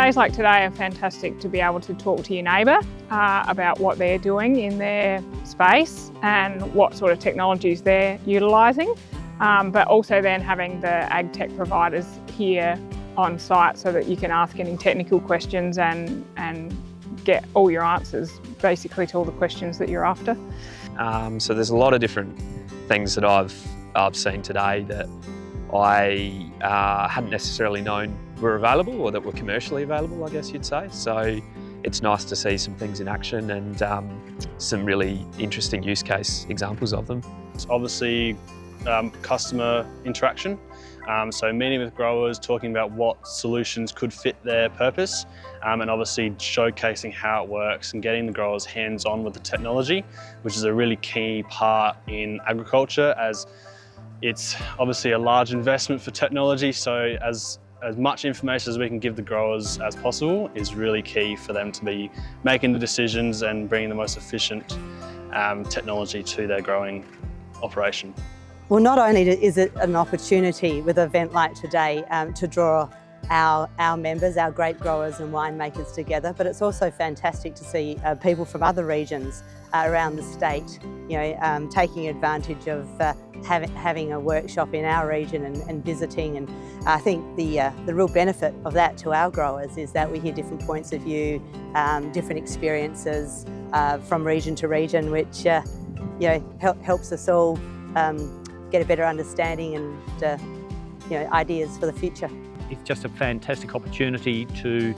Days like today are fantastic to be able to talk to your neighbour about what they're doing in their space and what sort of technologies they're utilising, but also then having the AgTech providers here on site so that you can ask any technical questions and get all your answers basically to all the questions that you're after. So there's a lot of different things that I've seen today that I hadn't necessarily known were available or that were commercially available, I guess you'd say. So it's nice to see some things in action and some really interesting use case examples of them. It's obviously customer interaction. So meeting with growers, talking about what solutions could fit their purpose, and obviously showcasing how it works and getting the growers hands-on with the technology, which is a really key part in agriculture, as it's obviously a large investment for technology. So as much information as we can give the growers as possible is really key for them to be making the decisions and bringing the most efficient technology to their growing operation. Well, not only is it an opportunity with an event like today to draw our members, our grape growers and winemakers together, but it's also fantastic to see people from other regions around the state, taking advantage of having a workshop in our region and visiting. And I think the real benefit of that to our growers is that we hear different points of view, different experiences from region to region, which helps us all get a better understanding and ideas for the future. It's just a fantastic opportunity to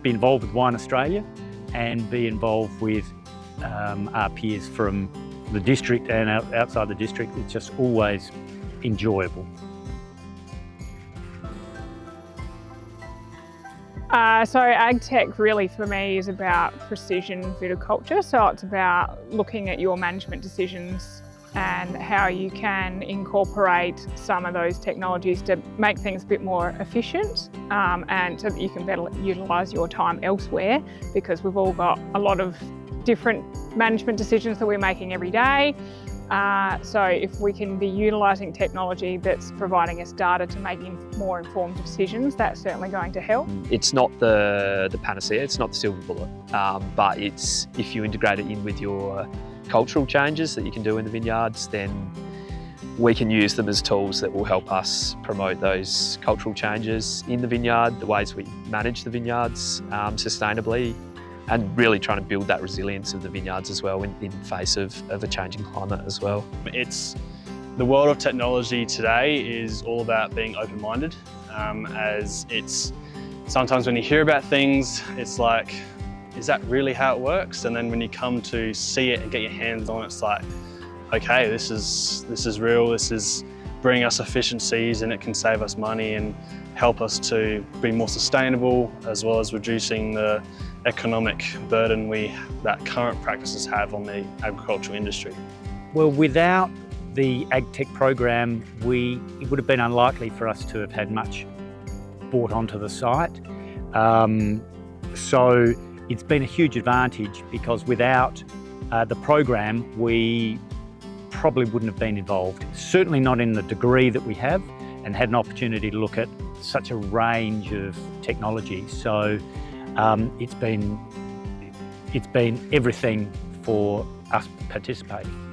be involved with Wine Australia and be involved with our peers from the district and outside the district. It's just always enjoyable. So AgTech really for me is about precision viticulture. So it's about looking at your management decisions and how you can incorporate some of those technologies to make things a bit more efficient and so that you can better utilise your time elsewhere, because we've all got a lot of different management decisions that we're making every day. So if we can be utilising technology that's providing us data to make more informed decisions, that's certainly going to help. It's not the panacea, it's not the silver bullet, but it's, if you integrate it in with your cultural changes that you can do in the vineyards, then we can use them as tools that will help us promote those cultural changes in the vineyard, the ways we manage the vineyards sustainably, and really trying to build that resilience of the vineyards as well in face of a changing climate as well. The world of technology today is all about being open-minded, as it's sometimes when you hear about things, it's like, is that really how it works? And then when you come to see it and get your hands on it, it's like, okay, this is real, this is bringing us efficiencies, and it can save us money and help us to be more sustainable, as well as reducing the economic burden that current practices have on the agricultural industry. Well, without the AgTech program, it would have been unlikely for us to have had much brought onto the site. So it's been a huge advantage, because without the program, we probably wouldn't have been involved. Certainly not in the degree that we have, and had an opportunity to look at such a range of technology. So it's been everything for us participating.